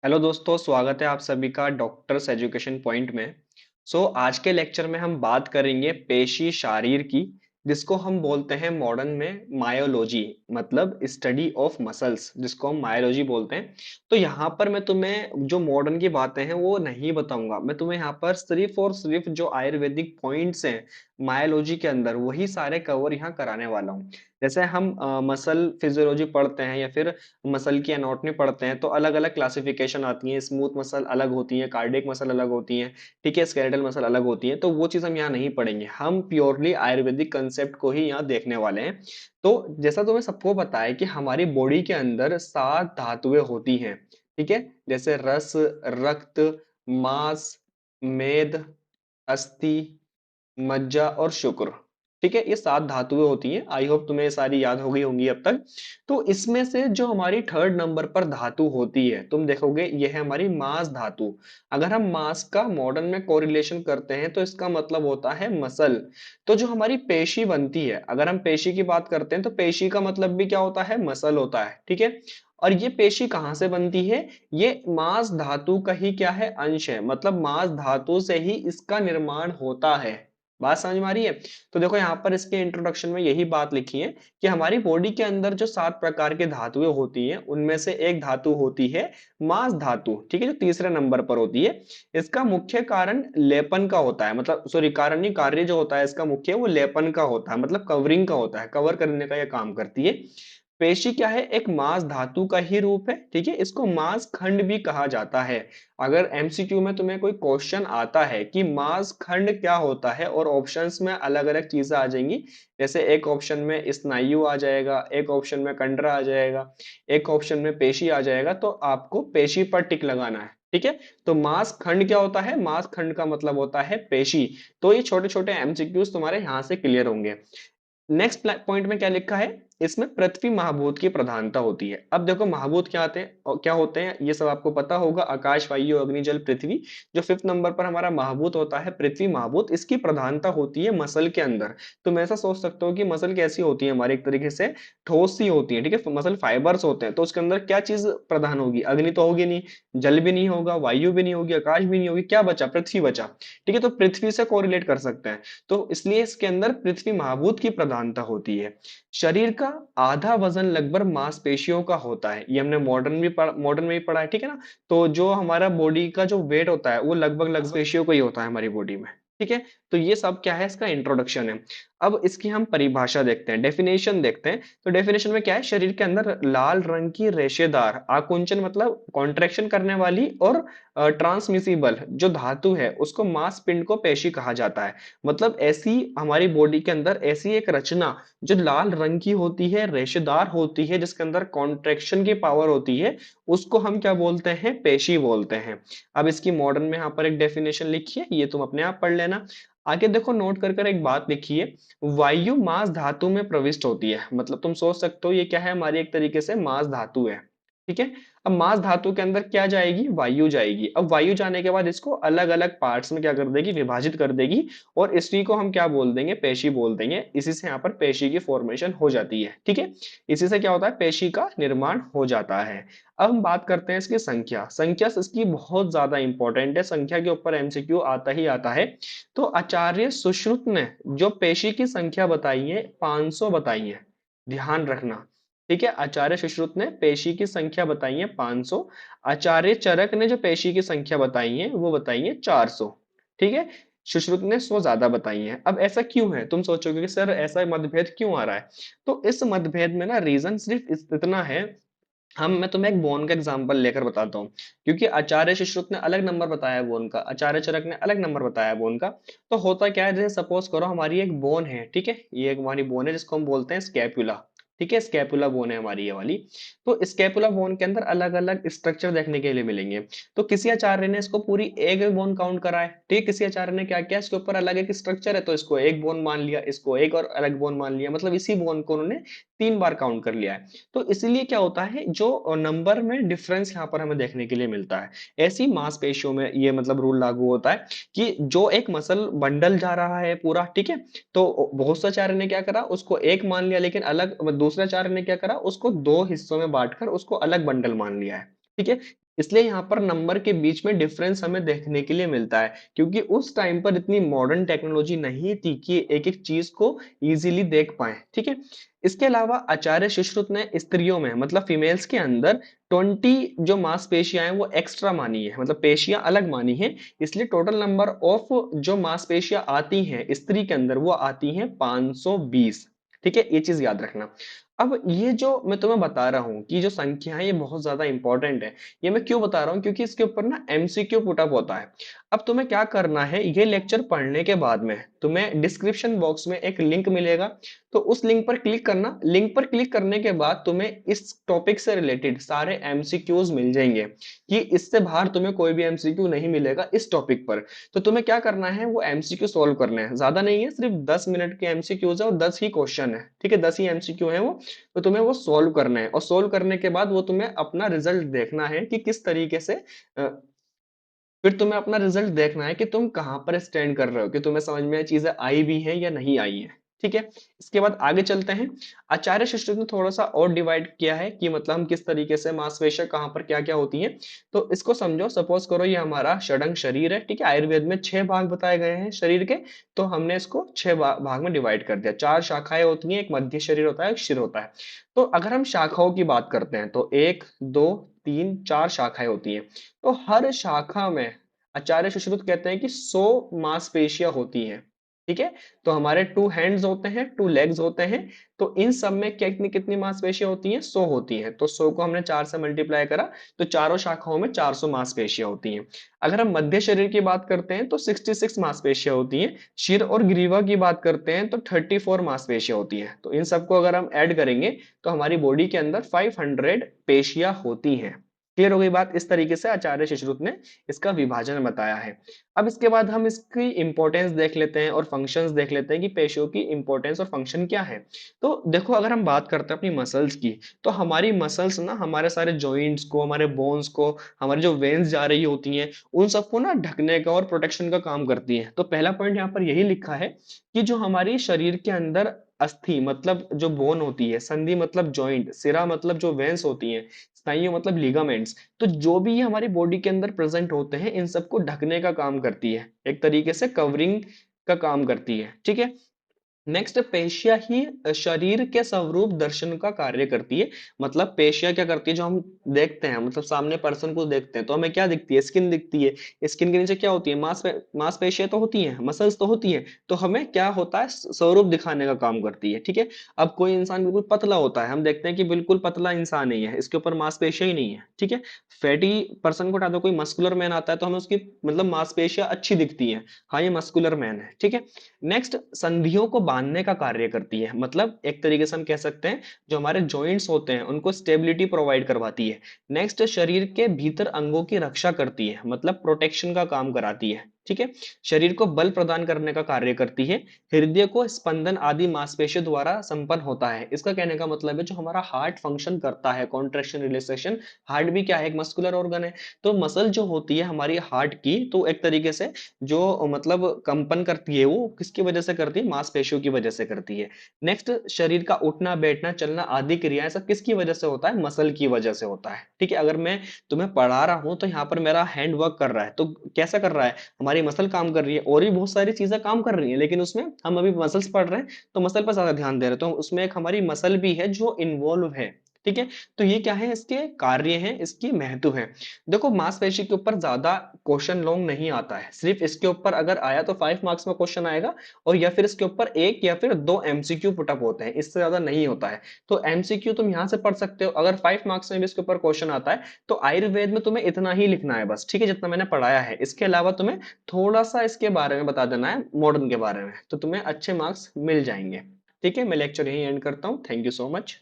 Hello दोस्तों, स्वागत है आप सभी का डॉक्टर्स एजुकेशन पॉइंट में। आज के लेक्चर में हम बात करेंगे पेशी शारीर की, जिसको हम बोलते हैं मॉडर्न में मायोलॉजी, मतलब स्टडी ऑफ मसल्स, जिसको हम मायोलॉजी बोलते हैं। तो यहाँ पर मैं तुम्हें जो मॉडर्न की बातें हैं वो नहीं बताऊंगा। मैं तुम्हें यहाँ पर सिर्फ और सिर्फ जो आयुर्वेदिक पॉइंट्स हैं मायोलॉजी के अंदर, वही सारे कवर यहाँ कराने वाला हूँ। जैसे हम मसल फिजियोलॉजी पढ़ते हैं या फिर मसल की एनाटॉमी पढ़ते हैं, तो अलग अलग क्लासिफिकेशन आती है। स्मूथ मसल अलग होती है, कार्डियक मसल अलग होती है, ठीक है, स्केलेटल मसल अलग होती है। तो वो चीज हम यहाँ नहीं पढ़ेंगे, हम प्योरली आयुर्वेदिक कंसेप्ट को ही यहाँ देखने वाले हैं। तो जैसा तुम्हें सबको पता है कि हमारी बॉडी के अंदर 7 धातुएं होती हैं, ठीक है। जैसे रस, रक्त, मांस, मेद, अस्थि, मज्जा और शुक्र, ठीक है। ये 7 धातुएं होती हैं। आई होप तुम्हें ये सारी याद हो गई होंगी अब तक। तो इसमें से जो हमारी थर्ड नंबर पर धातु होती है, तुम देखोगे ये है हमारी मांस धातु। अगर हम मांस का मॉडर्न में कोरिलेशन करते हैं तो इसका मतलब होता है मसल। तो जो हमारी पेशी बनती है, अगर हम पेशी की बात करते हैं तो पेशी का मतलब भी क्या होता है, मसल होता है, ठीक है। और ये पेशी कहाँ से बनती है, ये मांस धातु का ही क्या है, अंश है। मतलब मांस धातु से ही इसका निर्माण होता है। बात समझ में आ रही है। तो देखो यहाँ पर इसके इंट्रोडक्शन में यही बात लिखी है कि हमारी बॉडी के अंदर जो 7 प्रकार की धातुएं होती हैं, उनमें से एक धातु होती है मांस धातु, ठीक है, जो तीसरे नंबर पर होती है। इसका मुख्य कारण लेपन का होता है, मतलब सॉरी, कारण नहीं, कार्य जो होता है इसका मुख्य, वो लेपन का होता है, मतलब कवरिंग का होता है, कवर करने का यह काम करती है। पेशी क्या है, एक मांस धातु का ही रूप है, ठीक है। इसको मांस खंड भी कहा जाता है। अगर एमसीक्यू में तुम्हें कोई क्वेश्चन आता है कि मांस खंड क्या होता है, और ऑप्शंस में अलग अलग चीजें आ जाएंगी। जैसे एक ऑप्शन में स्नायु आ जाएगा, एक ऑप्शन में कंडरा आ जाएगा, एक ऑप्शन में पेशी आ जाएगा, तो आपको पेशी पर टिक लगाना है, ठीक है। तो मांस खंड क्या होता है, मांस खंड का मतलब होता है पेशी। तो ये छोटे छोटे एमसीक्यूज तुम्हारे यहाँ से क्लियर होंगे। नेक्स्ट पॉइंट में क्या लिखा है, इसमें पृथ्वी महाभूत की प्रधानता होती है। अब देखो महाभूत क्या आते हैं और क्या होते हैं, ये सब आपको पता होगा। आकाश, वायु, अग्नि, जल, पृथ्वी। जो 5th नंबर पर हमारा महाभूत होता है, पृथ्वी महाभूत, इसकी प्रधानता होती है मसल के अंदर। तुम ऐसा सोच सकते हो कि मसल कैसी होती है, हमारी एक तरीके से ठोस सी होती है, ठीक है। मसल फाइबर्स होते हैं, तो उसके अंदर क्या चीज प्रधान होगी, अग्नि तो होगी नहीं, जल भी नहीं होगा, वायु भी नहीं होगी, आकाश भी नहीं होगी, क्या बचा, पृथ्वी बचा, ठीक है। तो पृथ्वी से कोरिलेट कर सकते हैं। तो इसलिए इसके अंदर पृथ्वी महाभूत की प्रधानता होती है। शरीर का आधा वजन लगभग मांसपेशियों का होता है। ये हमने मॉडर्न में भी पढ़ा है, ठीक है ना। तो जो हमारा बॉडी का जो वेट होता है वो लगभग लगभग पेशियों का ही होता है हमारी बॉडी में, ठीक है। तो ये सब क्या है, इसका इंट्रोडक्शन है। अब इसकी हम परिभाषा देखते हैं, डेफिनेशन देखते हैं। तो डेफिनेशन में क्या है, शरीर के अंदर लाल रंग की रेशेदार आकुंचन, मतलब कॉन्ट्रैक्शन करने वाली, और ट्रांसमिसिबल जो धातु है उसको मांसपिंड को पेशी कहा जाता है। मतलब ऐसी हमारी बॉडी के अंदर ऐसी एक रचना जो लाल रंग की होती है, रेशेदार होती है, जिसके अंदर कॉन्ट्रैक्शन की पावर होती है, उसको हम क्या बोलते हैं, पेशी बोलते हैं। अब इसकी मॉडर्न में यहाँ पर एक डेफिनेशन लिखी है, ये तुम अपने आप पढ़ लेना। आगे देखो, नोट कर कर एक बात लिखी है, वायु मांस धातु में प्रविष्ट होती है। मतलब तुम सोच सकते हो ये क्या है, हमारी एक तरीके से मांस धातु है, ठीक है। अब मांस धातु के अंदर क्या जाएगी, वायु जाएगी। अब वायु जाने के बाद इसको अलग अलग पार्ट्स में क्या कर देगी, विभाजित कर देगी, और इसी को हम क्या बोल देंगे, पेशी बोल देंगे। इसी से यहाँ पर पेशी की फॉर्मेशन हो जाती है, ठीक है। इसी से क्या होता है, पेशी का निर्माण हो जाता है। अब हम बात करते हैं इसकी संख्या। संख्या इसकी बहुत ज्यादा इंपॉर्टेंट है, संख्या के ऊपर एमसीक्यू आता ही आता है। तो आचार्य सुश्रुत ने जो पेशी की संख्या बताई है, 500 बताई है, ध्यान रखना, ठीक है। आचार्य सुश्रुत ने पेशी की संख्या बताई है 500। आचार्य चरक ने जो पेशी की संख्या बताई है वो बताई है 400, ठीक है। सुश्रुत ने 100 ज्यादा बताई है। अब ऐसा क्यों है, तुम सोचोगे कि सर ऐसा मतभेद क्यों आ रहा है। तो इस मतभेद में ना रीजन सिर्फ इतना है, मैं तुम्हें एक बोन का एग्जांपल लेकर बताता हूँ। क्योंकि आचार्य सुश्रुत ने अलग नंबर बताया बोन का, आचार्य चरक ने अलग नंबर बताया बोन का। तो होता क्या है, जैसे सपोज करो हमारी एक बोन है, ठीक है, ये एक हमारी बोन है जिसको हम बोलते हैं स्कैपुला, ठीक है। स्कैपुला बोन है हमारी ये वाली। तो स्कैपुला बोन के अंदर अलग अलग स्ट्रक्चर देखने के लिए मिलेंगे। तो किसी आचार्य ने इसको पूरी एक बोन काउंट करा है, ठीक। किसी आचार्य ने क्या किया, इसके ऊपर अलग एक स्ट्रक्चर है तो इसको एक बोन मान लिया, इसको एक और अलग बोन मान लिया, मतलब इसी बोन को उन्होंने 3 बार काउंट कर लिया है। तो इसलिए क्या होता है, जो नंबर में डिफरेंस यहाँ पर हमें देखने के लिए मिलता है। ऐसी मांसपेशियों में ये मतलब रूल लागू होता है कि जो एक मसल बंडल जा रहा है पूरा, ठीक है। तो बहुत सा आचार्य ने क्या करा, उसको एक मान लिया, लेकिन अलग दूसरा आचार्य ने क्या करा, उसको 2 हिस्सों में बांटकर उसको अलग बंडल मान लिया है। ठीक है। इसलिए यहाँ पर नंबर के बीच में डिफरेंस हमें देखने के लिए मिलता है, क्योंकि उस टाइम पर इतनी मॉडर्न टेक्नोलॉजी नहीं थी कि एक एक चीज को इजीली देख पाए। ठीक है। इसके अलावा आचार्य सुश्रुत ने स्त्रियों में मतलब फीमेल्स के अंदर 20 जो मांसपेशियां हैं वो एक्स्ट्रा मानी है, मतलब पेशियां अलग मानी है। इसलिए टोटल नंबर ऑफ जो मांसपेशियां आती हैं स्त्री के अंदर वो आती हैं 520। ठीक है, ये चीज याद रखना। अब ये जो मैं तुम्हें बता रहा हूँ कि जो संख्या है ये बहुत ज्यादा इंपॉर्टेंट है। ये मैं क्यों बता रहा हूँ, क्योंकि इसके ऊपर ना एमसीक्यू पुट अप होता है। अब तुम्हें क्या करना है, ये लेक्चर पढ़ने के बाद में तुम्हें डिस्क्रिप्शन बॉक्स में एक लिंक मिलेगा, तो उस लिंक पर क्लिक करना। लिंक पर क्लिक करने के बाद तुम्हें इस टॉपिक से रिलेटेड सारे एमसीक्यूज मिल जाएंगे, कि इससे बाहर तुम्हें कोई भी एमसीक्यू नहीं मिलेगा इस टॉपिक पर। तो तुम्हें क्या करना है, वो एमसीक्यू सॉल्व करने हैं, ज्यादा नहीं है, सिर्फ 10 मिनट के एमसीक्यूज है और 10 ही क्वेश्चन है। ठीक है, 10 ही एमसीक्यू है वो। तो तुम्हें वो सॉल्व करना है, और सॉल्व करने के बाद वो तुम्हें अपना रिजल्ट देखना है कि किस तरीके से अ, फिर तुम्हें अपना रिजल्ट देखना है कि तुम कहां पर स्टैंड कर रहे हो, कि तुम्हें समझ में चीजें आई भी हैं या नहीं आई है। ठीक है। इसके बाद आगे चलते हैं। आचार्य सृष्टि ने थोड़ा सा और डिवाइड किया है कि मतलब हम किस तरीके से मांसपेशियां कहाँ पर क्या क्या होती हैं। तो इसको समझो, सपोज करो ये हमारा षडंग शरीर है। ठीक है, आयुर्वेद में 6 भाग बताए गए हैं शरीर के। तो हमने इसको 6 भाग में डिवाइड कर दिया। 4 शाखाएं होती हैं, एक मध्य शरीर होता है, एक शिर होता है। तो अगर हम शाखाओं की बात करते हैं तो 1 2 3 4 शाखाएं होती हैं। तो हर शाखा में आचार्य सुश्रुत कहते हैं कि 100 मांसपेशियां होती हैं। ठीक है। तो हमारे 2 हैंड्स होते हैं, 2 लेग्स होते हैं। तो इन सब में कितनी कितनी मांसपेशियां होती हैं, 100 होती हैं। तो 100 को हमने 4 से मल्टीप्लाई करा, तो चारों शाखाओं में 400 मांसपेशियां होती हैं। अगर हम मध्य शरीर की बात करते हैं तो 66 मांसपेशियां होती हैं। शिर और ग्रीवा की बात करते हैं तो 34 मांसपेशियां होती हैं। तो इन सबको अगर हम ऐड करेंगे तो हमारी बॉडी के अंदर 500 पेशियां होती हैं। क्लियर हो गई बात। इस तरीके से आचार्य सुश्रुत ने इसका विभाजन बताया है। अब इसके बाद हम इसकी इंपॉर्टेंस देख लेते हैं और फंक्शंस देख लेते हैं कि पेशियों की इंपॉर्टेंस और फंक्शन क्या है। तो देखो, अगर हम बात करते हैं अपनी मसल्स की, तो हमारी मसल्स ना हमारे सारे जॉइंट्स को, हमारे बोन्स को, हमारी जो वेन्स जा रही होती हैं उन सबको ना ढकने का और प्रोटेक्शन का काम करती है। तो पहला पॉइंट यहाँ पर यही लिखा है कि जो हमारी शरीर के अंदर अस्थि मतलब जो बोन होती है, संधि मतलब जॉइंट, सिरा मतलब जो वेन्स होती हैं, स्नायु मतलब लिगामेंट्स, तो जो भी ये हमारी बॉडी के अंदर प्रेजेंट होते हैं इन सबको ढकने का काम करती है, एक तरीके से कवरिंग का काम करती है। ठीक है। नेक्स्ट, पेशिया ही शरीर के स्वरूप दर्शन का कार्य करती है। मतलब पेशिया क्या करती है, जो हम देखते हैं, मतलब सामने पर्सन को देखते हैं तो हमें क्या दिखती है, स्किन दिखती है। स्किन के नीचे क्या होती है, मांसपेशियां तो होती हैं, मसल्स तो होती हैं। तो हमें क्या होता है, स्वरूप दिखाने का काम करती है। ठीक है। अब कोई इंसान बिल्कुल पतला होता है, हम देखते हैं कि बिल्कुल पतला इंसान नहीं है, इसके ऊपर मांसपेशियां ही नहीं है। ठीक है। फैटी पर्सन को उठा दो, कोई मस्कुलर मैन आता है तो हमें उसकी मतलब मांसपेशियां अच्छी दिखती है, हाँ ये मस्कुलर मैन है। ठीक है। नेक्स्ट, संधियों को बांधने का कार्य करती है। मतलब एक तरीके से हम कह सकते हैं जो हमारे जॉइंट्स होते हैं उनको स्टेबिलिटी प्रोवाइड करवाती है। नेक्स्ट, शरीर के भीतर अंगों की रक्षा करती है, मतलब प्रोटेक्शन का काम कराती है। ठीक है। शरीर को बल प्रदान करने का कार्य करती है। हृदय को स्पंदन आदि मांसपेशियों द्वारा संपन्न होता है। इसका कहने का मतलब है जो हमारा हार्ट फंक्शन करता है, कॉन्ट्रैक्शन रिलैक्सेशन, हार्ट भी क्या है, एक मस्कुलर ऑर्गन है। तो मसल जो होती है हमारी हार्ट की, तो एक तरीके से जो मतलब कंपन करती है वो किसकी वजह से करती है, मांसपेशियों की वजह से करती है। नेक्स्ट, शरीर का उठना बैठना चलना आदि क्रियाएं सब किसकी वजह से होता है, मसल की वजह से होता है। ठीक है। अगर मैं तुम्हें पढ़ा रहा हूं तो यहाँ पर मेरा हैंड वर्क कर रहा है, तो कैसा कर रहा है, हमारी मसल काम कर रही है, और भी बहुत सारी चीजें काम कर रही है, लेकिन उसमें हम अभी मसल्स पढ़ रहे हैं तो मसल पर ज्यादा ध्यान दे रहे हैं, तो उसमें एक हमारी मसल भी है जो इन्वॉल्व है। ठीक है। तो ये क्या है, इसके कार्य हैं, इसकी महत्व है। देखो, मांसपेशी के ऊपर ज्यादा क्वेश्चन लॉन्ग नहीं आता है, सिर्फ इसके ऊपर अगर आया तो 5 मार्क्स में क्वेश्चन आएगा, और या फिर इसके ऊपर एक या फिर दो एमसीक्यू पुटअप होते हैं, इससे ज्यादा नहीं होता है। तो एमसीक्यू तुम यहां से पढ़ सकते हो। अगर 5 मार्क्स में भी इसके ऊपर क्वेश्चन आता है तो आयुर्वेद में तुम्हें इतना ही लिखना है बस। ठीक है, जितना मैंने पढ़ाया है, इसके अलावा तुम्हें थोड़ा सा इसके बारे में बता देना है, मॉडर्न के बारे में, तो तुम्हें अच्छे मार्क्स मिल जाएंगे। ठीक है, मैं लेक्चर यही एंड करता हूँ। Thank you so much.